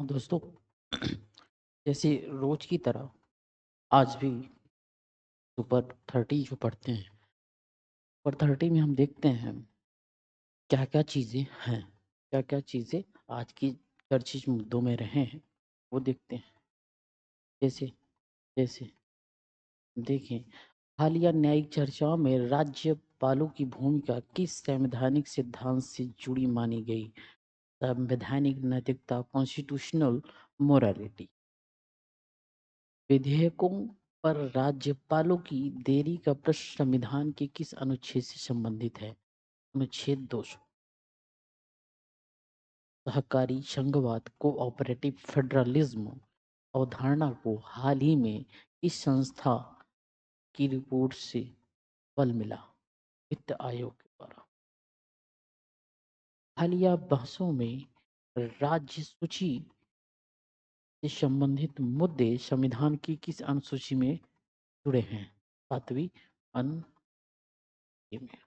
दोस्तों जैसे रोज की तरह आज भी सुपर 30 जो पढ़ते हैं। सुपर 30 में हम देखते हैं क्या क्या चीज़ें हैं, क्या क्या चीज़ें आज की चर्चित मुद्दों में रहे हैं, वो देखते हैं। जैसे जैसे देखें, हालिया न्यायिक चर्चाओं में राज्यपालों की भूमिका किस संवैधानिक सिद्धांत से जुड़ी मानी गई। संवैधानिक नैतिकता, कॉन्स्टिट्यूशनल मोरालिटी। विधेयकों पर राज्यपालों की देरी का प्रश्न संविधान के किस अनुच्छेद से संबंधित है? अनुच्छेद 200। सहकारी संघवाद, कोऑपरेटिव फेडरलिज्म अवधारणा को हाल ही में इस संस्था की रिपोर्ट से बल मिला। वित्त आयोग के द्वारा हालिया बहसों में राज्य सूची से संबंधित मुद्दे संविधान की किस अनुसूची में जुड़े हैं? 7वीं अनुसूची में।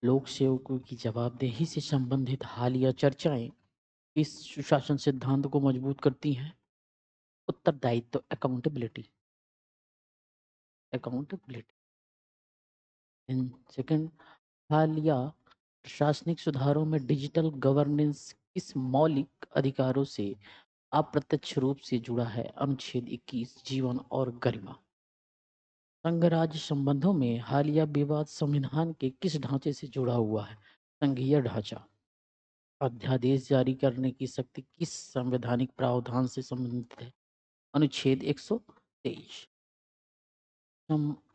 लोक सेवकों की जवाबदेही से संबंधित हालिया चर्चाएं इस सुशासन सिद्धांत को मजबूत करती हैं। उत्तरदायित्व, अकाउंटेबिलिटी। अकाउंटेबिलिटी इन सेकंड, हालिया प्रशासनिक सुधारों में डिजिटल गवर्नेंस किस मौलिक अधिकारों से अप्रत्यक्ष रूप से जुड़ा है? अनुच्छेद 21, जीवन और गरिमा। संघ राज्य संबंधों में हालिया विवाद संविधान के किस ढांचे से जुड़ा हुआ है? संघीय ढांचा। अध्यादेश जारी करने की शक्ति किस संवैधानिक प्रावधान से संबंधित है? अनुच्छेद 123।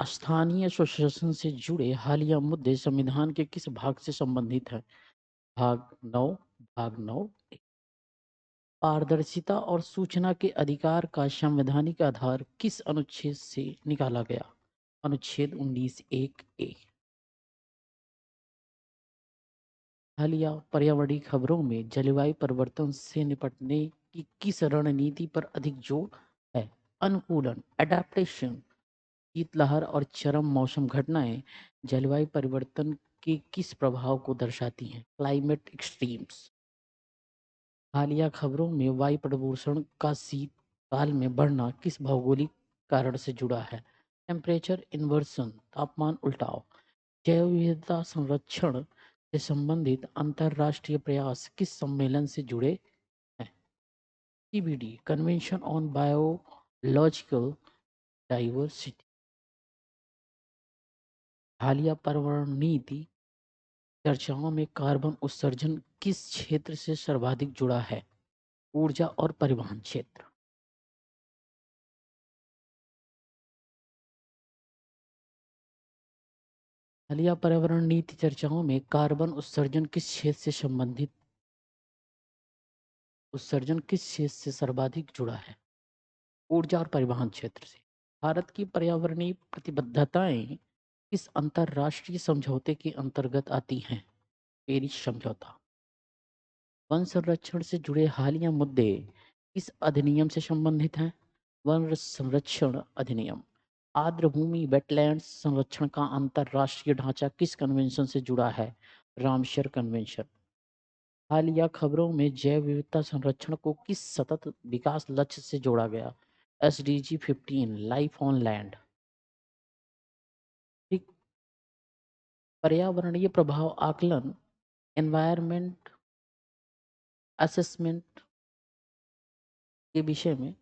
स्थानीय स्वशासन से जुड़े हालिया मुद्दे संविधान के किस भाग से संबंधित है? भाग 9 पारदर्शिता और सूचना के अधिकार का संवैधानिक आधार किस अनुच्छेद से निकाला गया? अनुच्छेद 19(1)(a)। हालिया पर्यावरणीय खबरों में जलवायु परिवर्तन से निपटने की किस रणनीति पर अधिक जोर है? अनुकूलन, एडेप्टेशन। शीतलहर और चरम मौसम घटनाएं जलवायु परिवर्तन के किस प्रभाव को दर्शाती हैं? Climate extremes. हालिया खबरों में वायु प्रदूषण का शीतकाल में बढ़ना किस भौगोलिक कारण से जुड़ा है? टेम्परेचर इन्वर्सन, तापमान उल्टाव। जैव विविधता संरक्षण से संबंधित अंतरराष्ट्रीय प्रयास किस सम्मेलन से जुड़े हैं? CBD, convention on biological diversity. हालिया पर्यावरण नीति चर्चाओं में कार्बन उत्सर्जन किस क्षेत्र से सर्वाधिक जुड़ा है? ऊर्जा और परिवहन क्षेत्र। हालिया पर्यावरण नीति चर्चाओं में कार्बन उत्सर्जन किस क्षेत्र से सर्वाधिक जुड़ा है? ऊर्जा और परिवहन क्षेत्र से। भारत की पर्यावरणीय प्रतिबद्धताएं किस अंतरराष्ट्रीय समझौते के अंतर्गत आती हैं? पेरिस समझौता। वन संरक्षण से जुड़े हालिया मुद्दे किस अधिनियम से संबंधित हैं? वन संरक्षण अधिनियम। आर्द्र भूमि वेटलैंड संरक्षण का अंतरराष्ट्रीय ढांचा किस कन्वेंशन से जुड़ा है? Ramsar convention. हालिया खबरों में जैव विविधता संरक्षण को किस सतत विकास लक्ष्य से जोड़ा गया? SDG 15, life on land. ठीक। पर्यावरणीय प्रभाव आकलन, एनवायरमेंट असेसमेंट के विषय में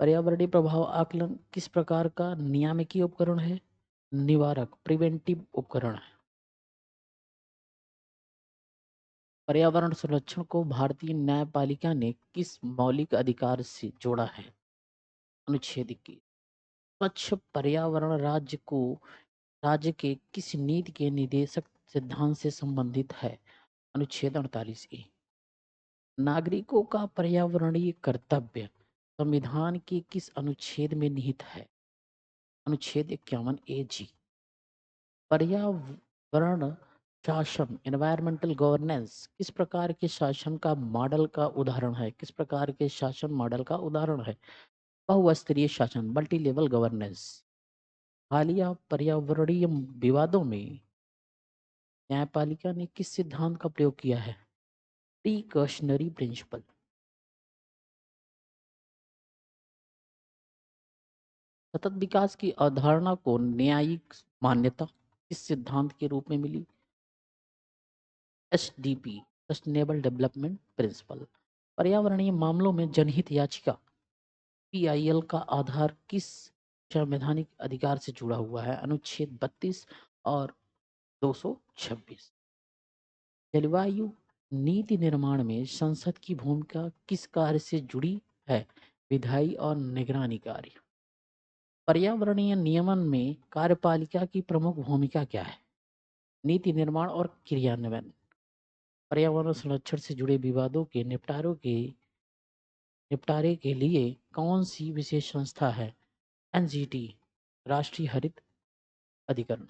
पर्यावरणीय प्रभाव आकलन किस प्रकार का नियामकीय उपकरण है? निवारक, प्रिवेंटिव उपकरण है। पर्यावरण संरक्षण को भारतीय न्यायपालिका ने किस मौलिक अधिकार से जोड़ा है? अनुच्छेद 21। स्वच्छ पर्यावरण राज्य के किस नीति के निदेशक सिद्धांत से संबंधित है? अनुच्छेद 48(a). नागरिकों का पर्यावरणीय कर्तव्य संविधान के किस अनुच्छेद में निहित है? अनुच्छेद 51(a)(g). पर्यावरण शासन, एनवायरमेंटल गवर्नेंस किस प्रकार के शासन का मॉडल का उदाहरण है? किस प्रकार के शासन मॉडल का उदाहरण है? बहुस्तरीय शासन, मल्टी लेवल गवर्नेंस। हालिया पर्यावरणीय विवादों में न्यायपालिका ने किस सिद्धांत का प्रयोग किया है? Precautionary principle. सतत विकास की अवधारणा को न्यायिक मान्यता इस सिद्धांत के रूप में मिली। SDP, sustainable development principle. पर्यावरणीय मामलों में जनहित याचिका पीआईएल का आधार किस संवैधानिक अधिकार से जुड़ा हुआ है? अनुच्छेद 32 और 226। जलवायु नीति निर्माण में संसद की भूमिका किस कार्य से जुड़ी है? विधायी और निगरानी कार्य। पर्यावरणीय नियमन में कार्यपालिका की प्रमुख भूमिका क्या है? नीति निर्माण और क्रियान्वयन। पर्यावरण संरक्षण से जुड़े विवादों के निपटारे के लिए कौन सी विशेष संस्था है? एनजीटी, राष्ट्रीय हरित अधिकरण।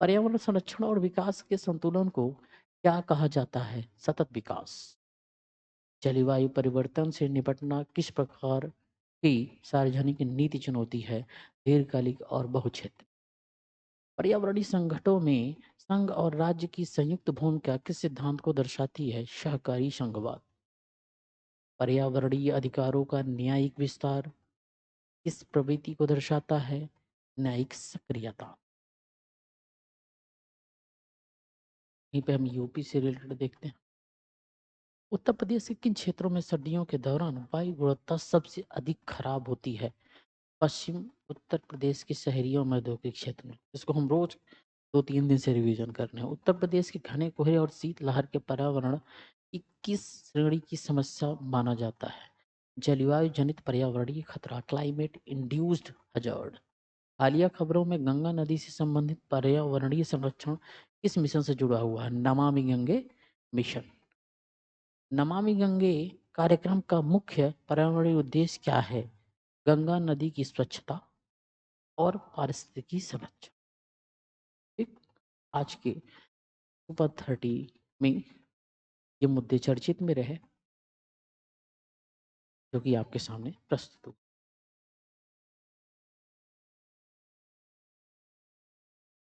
पर्यावरण संरक्षण और विकास के संतुलन को क्या कहा जाता है? सतत विकास। जलवायु परिवर्तन से निपटना किस प्रकार की सार्वजनिक नीति चुनौती है? दीर्घकालिक और बहुक्षेत्र। पर्यावरणीय संगठनों में संघ और राज्य की संयुक्त भूमिका किस सिद्धांत को दर्शाती है? सहकारी संघवाद। पर्यावरणीय अधिकारों का न्यायिक विस्तार किस प्रवृत्ति को दर्शाता है? न्यायिक सक्रियता। यहीं पे हम यूपी से रिलेटेड देखते हैं। उत्तर प्रदेश के किन क्षेत्रों में सर्दियों के दौरान वायु गुणवत्ता सबसे अधिक खराब होती है? पश्चिम उत्तर प्रदेश के शहरी और औद्योगिक क्षेत्र में। इसको हम रोज 2-3 दिन से रिवीजन कर रहे हैं। उत्तर प्रदेश के घने कोहरे और शीतलहर के पर्यावरण की किस श्रेणी की समस्या माना जाता है? जलवायु जनित पर्यावरणीय खतरा, क्लाइमेट इंड्यूस्ड हजार्ड। हालिया खबरों में गंगा नदी से संबंधित पर्यावरणीय संरक्षण किस मिशन से जुड़ा हुआ है? नमामि गंगे मिशन। नमामि गंगे कार्यक्रम का मुख्य पर्यावरणीय उद्देश्य क्या है? गंगा नदी की स्वच्छता और पारिस्थितिकी संरक्षण। ठीक, आज के सुपर 30 में ये मुद्दे चर्चित में रहे जो कि आपके सामने प्रस्तुत हुए।